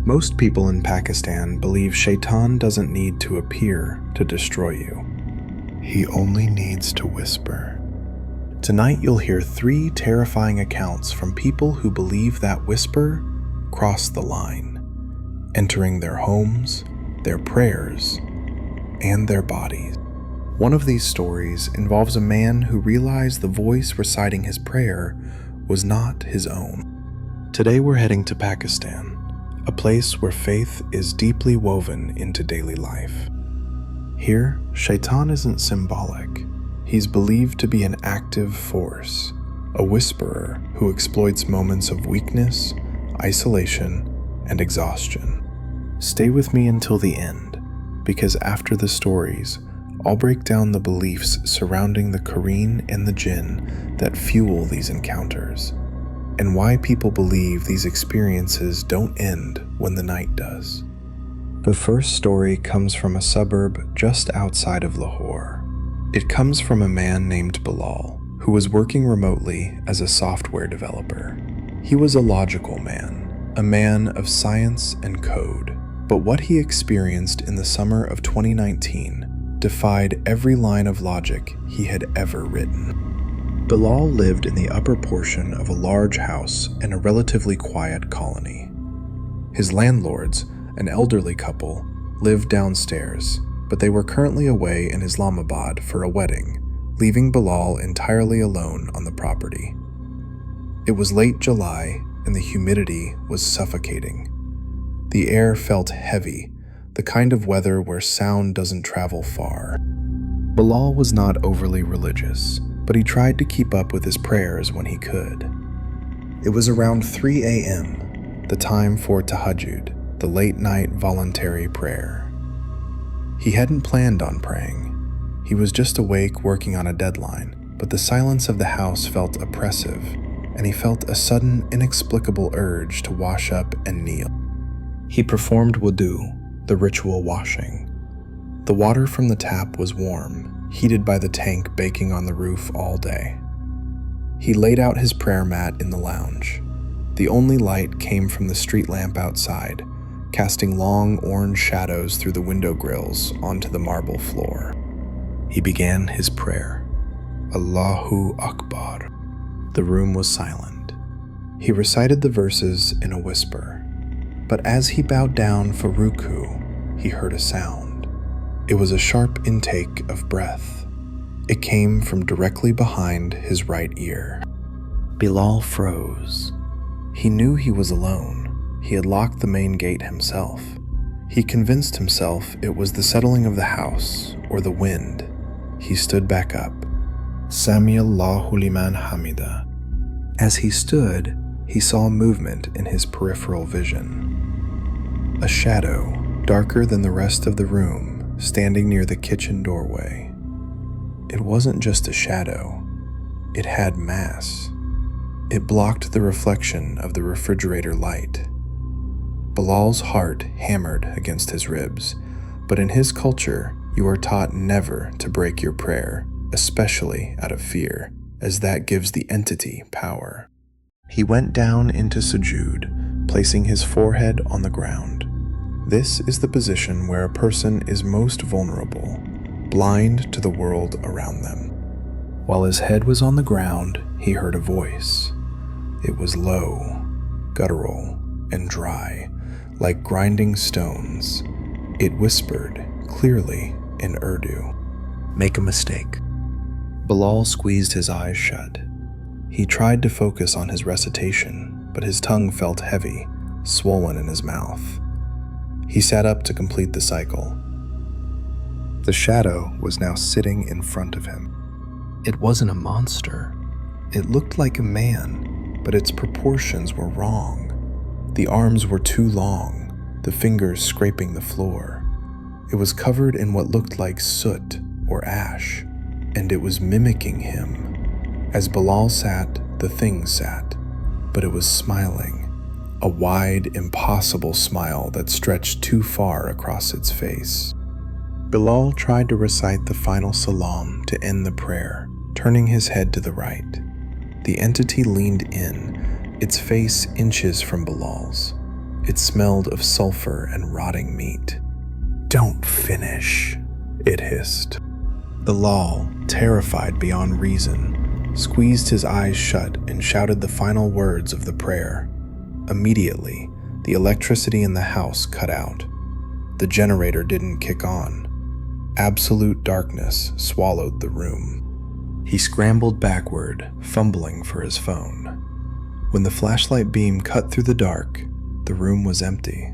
Most people in Pakistan believe Shaitan doesn't need to appear to destroy you. He only needs to whisper. Tonight you'll hear 3 terrifying accounts from people who believe that whisper crossed the line, entering their homes, their prayers, and their bodies. One of these stories involves a man who realized the voice reciting his prayer was not his own. Today we're heading to Pakistan, a place where faith is deeply woven into daily life. Here, Shaitan isn't symbolic. He's believed to be an active force, a whisperer who exploits moments of weakness, isolation, and exhaustion. Stay with me until the end, because after the stories, I'll break down the beliefs surrounding the Qareen and the Jinn that fuel these encounters, and why people believe these experiences don't end when the night does. The first story comes from a suburb just outside of Lahore. It comes from a man named Bilal, who was working remotely as a software developer. He was a logical man, a man of science and code, but what he experienced in the summer of 2019 defied every line of logic he had ever written. Bilal lived in the upper portion of a large house in a relatively quiet colony. His landlords, an elderly couple, lived downstairs, but they were currently away in Islamabad for a wedding, leaving Bilal entirely alone on the property. It was late July, and the humidity was suffocating. The air felt heavy, the kind of weather where sound doesn't travel far. Bilal was not overly religious, but he tried to keep up with his prayers when he could. It was around 3 a.m., the time for Tahajjud, the late-night voluntary prayer. He hadn't planned on praying. He was just awake working on a deadline, but the silence of the house felt oppressive, and he felt a sudden, inexplicable urge to wash up and kneel. He performed wudu, the ritual washing. The water from the tap was warm, heated by the tank baking on the roof all day. He laid out his prayer mat in the lounge. The only light came from the street lamp outside, casting long orange shadows through the window grills onto the marble floor. He began his prayer. Allahu Akbar. The room was silent. He recited the verses in a whisper, but as he bowed down for ruku, he heard a sound. It was a sharp intake of breath. It came from directly behind his right ear. Bilal froze. He knew he was alone. He had locked the main gate himself. He convinced himself it was the settling of the house or the wind. He stood back up. Sami Allahu liman hamida. As he stood, he saw movement in his peripheral vision. A shadow, darker than the rest of the room, standing near the kitchen doorway. It wasn't just a shadow. It had mass. It blocked the reflection of the refrigerator light. Bilal's heart hammered against his ribs, but in his culture, you are taught never to break your prayer, especially out of fear, as that gives the entity power. He went down into sujood, placing his forehead on the ground. This is the position where a person is most vulnerable, blind to the world around them. While his head was on the ground, he heard a voice. It was low, guttural, and dry, like grinding stones. It whispered, clearly in Urdu, "Make a mistake." Bilal squeezed his eyes shut. He tried to focus on his recitation, but his tongue felt heavy, swollen in his mouth. He sat up to complete the cycle. The shadow was now sitting in front of him. It wasn't a monster. It looked like a man, but its proportions were wrong. The arms were too long, the fingers scraping the floor. It was covered in what looked like soot or ash, and it was mimicking him. As Bilal sat, the thing sat, but it was smiling. A wide, impossible smile that stretched too far across its face. Bilal tried to recite the final salam to end the prayer, turning his head to the right. The entity leaned in, its face inches from Bilal's. It smelled of sulfur and rotting meat. "Don't finish," it hissed. Bilal, terrified beyond reason, squeezed his eyes shut and shouted the final words of the prayer. Immediately, the electricity in the house cut out. The generator didn't kick on. Absolute darkness swallowed the room. He scrambled backward, fumbling for his phone. When the flashlight beam cut through the dark, the room was empty.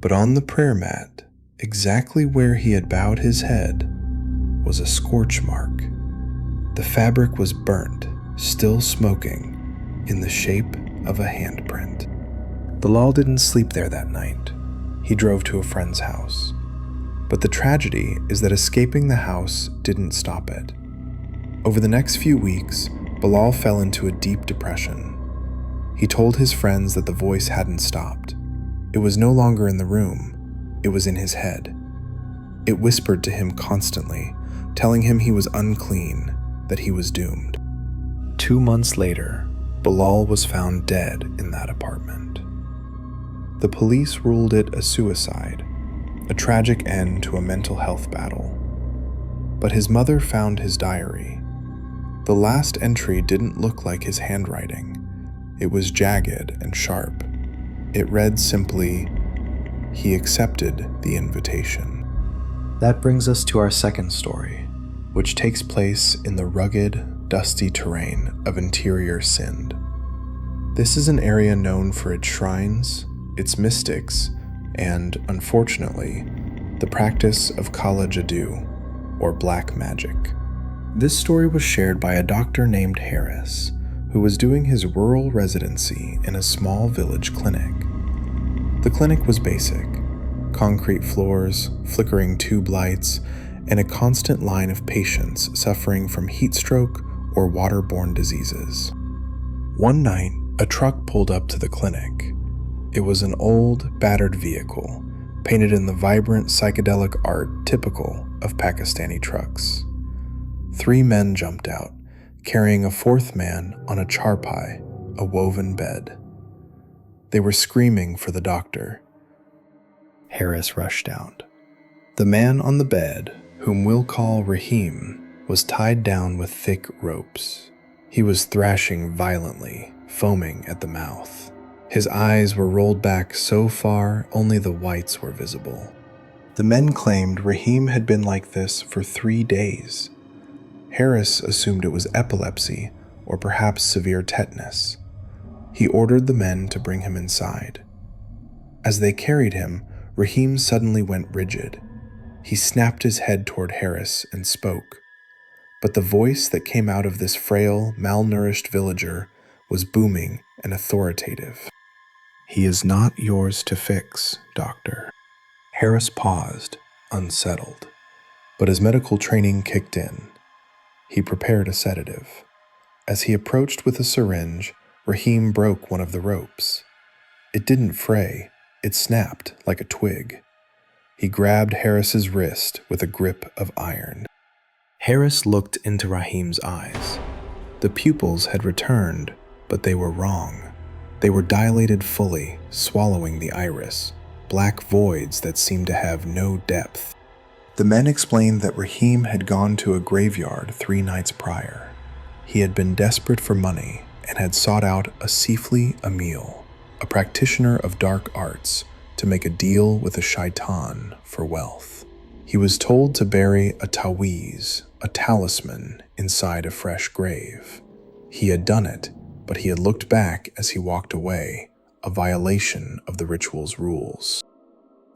But on the prayer mat, exactly where he had bowed his head, was a scorch mark. The fabric was burnt, still smoking, in the shape of a handprint. Bilal didn't sleep there that night. He drove to a friend's house. But the tragedy is that escaping the house didn't stop it. Over the next few weeks, Bilal fell into a deep depression. He told his friends that the voice hadn't stopped. It was no longer in the room, it was in his head. It whispered to him constantly, telling him he was unclean, that he was doomed. 2 months later, Bilal was found dead in that apartment. The police ruled it a suicide, a tragic end to a mental health battle. But his mother found his diary. The last entry didn't look like his handwriting. It was jagged and sharp. It read simply, "He accepted the invitation." That brings us to our second story, which takes place in the rugged, dusty terrain of interior Sindh. This is an area known for its shrines, its mystics, and, unfortunately, the practice of Kala Jadoo, or black magic. This story was shared by a doctor named Harris, who was doing his rural residency in a small village clinic. The clinic was basic: concrete floors, flickering tube lights, and a constant line of patients suffering from heat stroke or waterborne diseases. One night, a truck pulled up to the clinic. It was an old, battered vehicle, painted in the vibrant psychedelic art typical of Pakistani trucks. 3 men jumped out, carrying a 4th man on a charpai, a woven bed. They were screaming for the doctor. Harris rushed out. The man on the bed, whom we'll call Rahim, was tied down with thick ropes. He was thrashing violently, foaming at the mouth. His eyes were rolled back so far only the whites were visible. The men claimed Rahim had been like this for 3 days. Harris assumed it was epilepsy or perhaps severe tetanus. He ordered the men to bring him inside. As they carried him, Rahim suddenly went rigid. He snapped his head toward Harris and spoke. But the voice that came out of this frail, malnourished villager was booming and authoritative. "He is not yours to fix, doctor." Harris paused, unsettled, but his medical training kicked in. He prepared a sedative. As he approached with a syringe, Rahim broke one of the ropes. It didn't fray, it snapped like a twig. He grabbed Harris's wrist with a grip of iron. Harris looked into Rahim's eyes. The pupils had returned, but they were wrong. They were dilated fully, swallowing the iris, black voids that seemed to have no depth. The men explained that Rahim had gone to a graveyard 3 nights prior. He had been desperate for money and had sought out a Sifli Emil, a practitioner of dark arts, to make a deal with a Shaitan for wealth. He was told to bury a taweez, a talisman, inside a fresh grave. He had done it, but he had looked back as he walked away, a violation of the ritual's rules.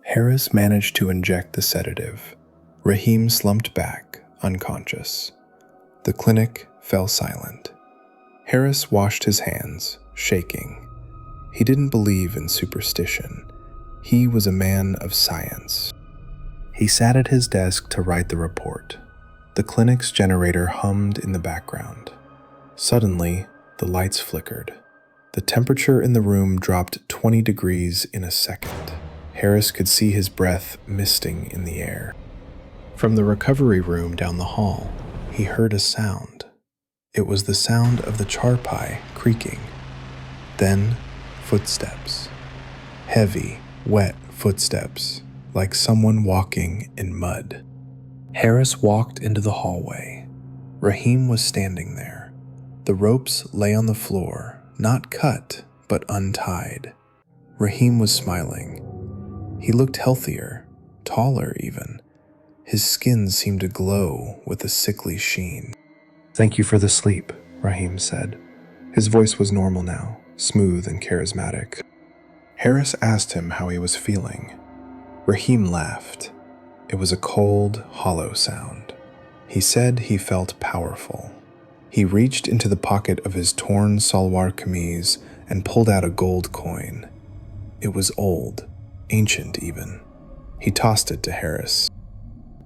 Harris managed to inject the sedative. Rahim slumped back, unconscious. The clinic fell silent. Harris washed his hands, shaking. He didn't believe in superstition. He was a man of science. He sat at his desk to write the report. The clinic's generator hummed in the background. Suddenly, the lights flickered. The temperature in the room dropped 20 degrees in a second. Harris could see his breath misting in the air. From the recovery room down the hall, he heard a sound. It was the sound of the charpai creaking. Then, footsteps. Heavy, wet footsteps, like someone walking in mud. Harris walked into the hallway. Rahim was standing there. The ropes lay on the floor, not cut, but untied. Rahim was smiling. He looked healthier, taller even. His skin seemed to glow with a sickly sheen. "Thank you for the sleep," Rahim said. His voice was normal now, smooth and charismatic. Harris asked him how he was feeling. Rahim laughed. It was a cold, hollow sound. He said he felt powerful. He reached into the pocket of his torn salwar kameez and pulled out a gold coin. It was old, ancient even. He tossed it to Harris.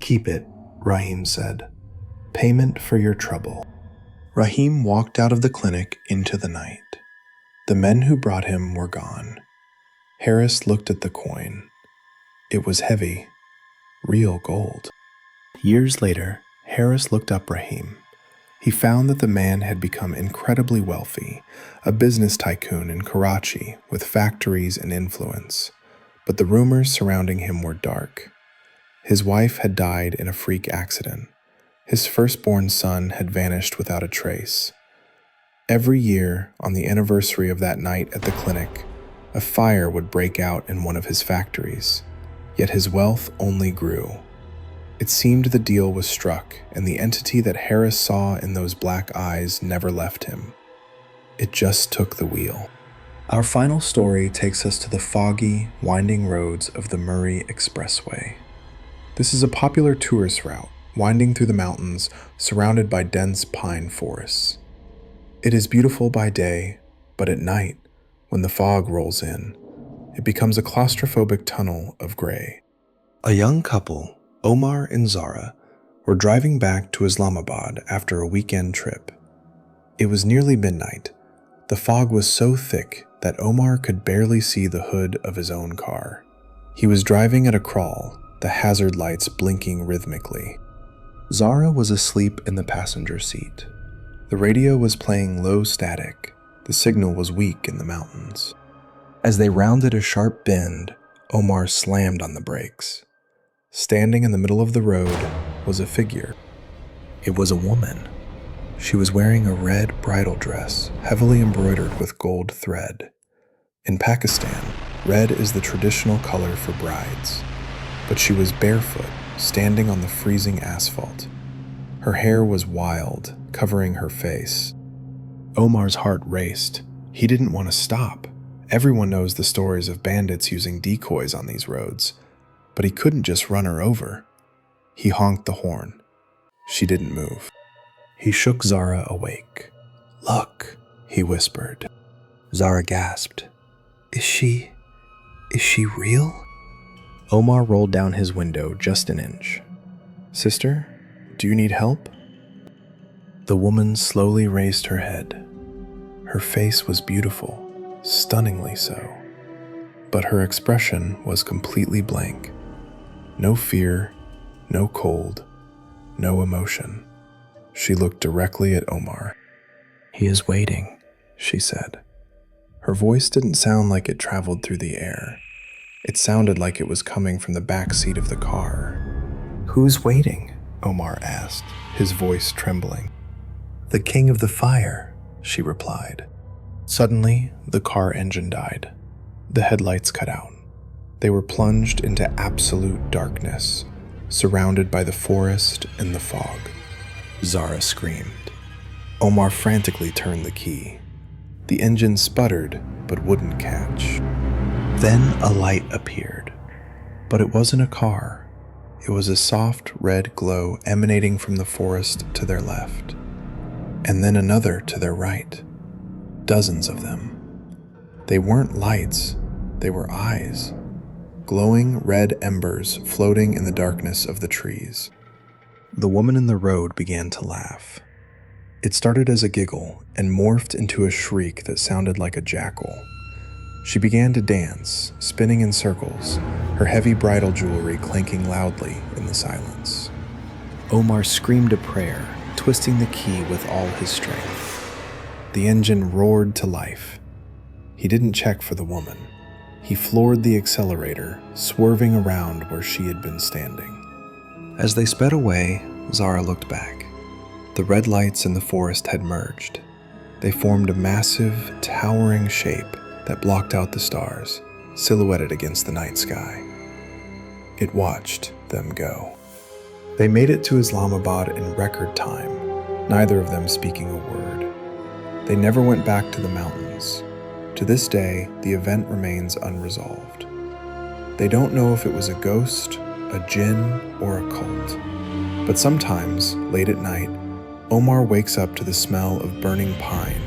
"Keep it," Rahim said. "Payment for your trouble." Rahim walked out of the clinic into the night. The men who brought him were gone. Harris looked at the coin. It was heavy, real gold. Years later, Harris looked up Rahim. He found that the man had become incredibly wealthy, a business tycoon in Karachi with factories and influence. But the rumors surrounding him were dark. His wife had died in a freak accident. His firstborn son had vanished without a trace. Every year, on the anniversary of that night at the clinic, a fire would break out in one of his factories. Yet his wealth only grew. It seemed the deal was struck, and the entity that Harris saw in those black eyes never left him. It just took the wheel. Our final story takes us to the foggy, winding roads of the Murree Expressway. This is a popular tourist route, winding through the mountains, surrounded by dense pine forests. It is beautiful by day, but at night, when the fog rolls in, it becomes a claustrophobic tunnel of gray. A young couple, Omar and Zara, were driving back to Islamabad after a weekend trip. It was nearly midnight. The fog was so thick that Omar could barely see the hood of his own car. He was driving at a crawl, the hazard lights blinking rhythmically. Zara was asleep in the passenger seat. The radio was playing low static. The signal was weak in the mountains. As they rounded a sharp bend, Omar slammed on the brakes. Standing in the middle of the road was a figure. It was a woman. She was wearing a red bridal dress, heavily embroidered with gold thread. In Pakistan, red is the traditional color for brides. But she was barefoot, standing on the freezing asphalt. Her hair was wild, covering her face. Omar's heart raced. He didn't want to stop. Everyone knows the stories of bandits using decoys on these roads. But he couldn't just run her over. He honked the horn. She didn't move. He shook Zara awake. "Look," he whispered. Zara gasped. Is she real?" Omar rolled down his window just an inch. "Sister, do you need help?" The woman slowly raised her head. Her face was beautiful, stunningly so. But her expression was completely blank. No fear, no cold, no emotion. She looked directly at Omar. "He is waiting," she said. Her voice didn't sound like it traveled through the air. It sounded like it was coming from the back seat of the car. "Who's waiting?" Omar asked, his voice trembling. "The king of the fire," she replied. Suddenly, the car engine died. The headlights cut out. They were plunged into absolute darkness, surrounded by the forest and the fog. Zara screamed. Omar frantically turned the key. The engine sputtered, but wouldn't catch. Then a light appeared. But it wasn't a car. It was a soft red glow emanating from the forest to their left. And then another to their right. Dozens of them. They weren't lights, they were eyes. Glowing red embers floating in the darkness of the trees. The woman in the road began to laugh. It started as a giggle and morphed into a shriek that sounded like a jackal. She began to dance, spinning in circles, her heavy bridal jewelry clanking loudly in the silence. Omar screamed a prayer, twisting the key with all his strength. The engine roared to life. He didn't check for the woman. He floored the accelerator, swerving around where she had been standing. As they sped away, Zara looked back. The red lights in the forest had merged. They formed a massive, towering shape that blocked out the stars, silhouetted against the night sky. It watched them go. They made it to Islamabad in record time, neither of them speaking a word. They never went back to the mountains. To this day, the event remains unresolved. They don't know if it was a ghost, a jinn, or a cult. But sometimes, late at night, Omar wakes up to the smell of burning pine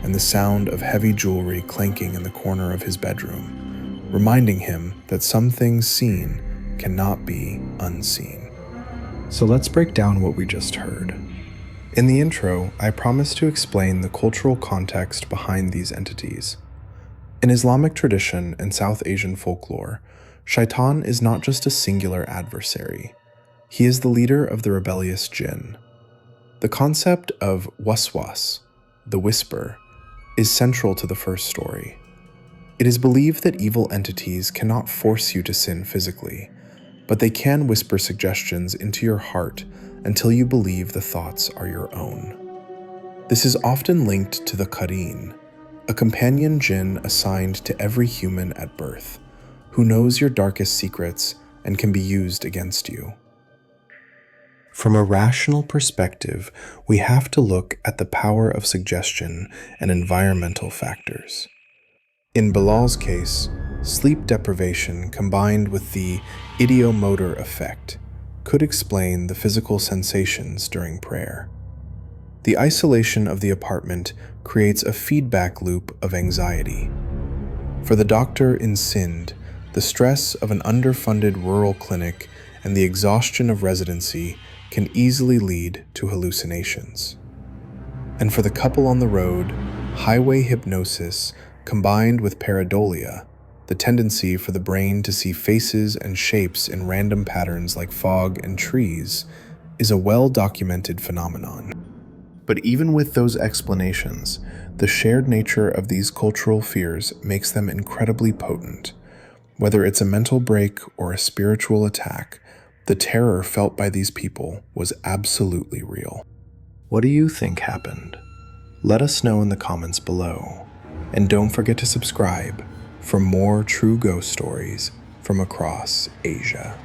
and the sound of heavy jewelry clanking in the corner of his bedroom, reminding him that some things seen cannot be unseen. So let's break down what we just heard. In the intro, I promised to explain the cultural context behind these entities. In Islamic tradition and South Asian folklore, Shaitan is not just a singular adversary. He is the leader of the rebellious jinn. The concept of waswas, the whisper, is central to the first story. It is believed that evil entities cannot force you to sin physically, but they can whisper suggestions into your heart until you believe the thoughts are your own. This is often linked to the Qareen, a companion jinn assigned to every human at birth, who knows your darkest secrets and can be used against you. From a rational perspective, we have to look at the power of suggestion and environmental factors. In Bilal's case, sleep deprivation combined with the ideomotor effect could explain the physical sensations during prayer. The isolation of the apartment creates a feedback loop of anxiety. For the doctor in Sindh, the stress of an underfunded rural clinic and the exhaustion of residency can easily lead to hallucinations. And for the couple on the road, highway hypnosis combined with pareidolia, the tendency for the brain to see faces and shapes in random patterns like fog and trees, is a well-documented phenomenon. But even with those explanations, the shared nature of these cultural fears makes them incredibly potent. Whether it's a mental break or a spiritual attack, the terror felt by these people was absolutely real. What do you think happened? Let us know in the comments below. And don't forget to subscribe for more true ghost stories from across Asia.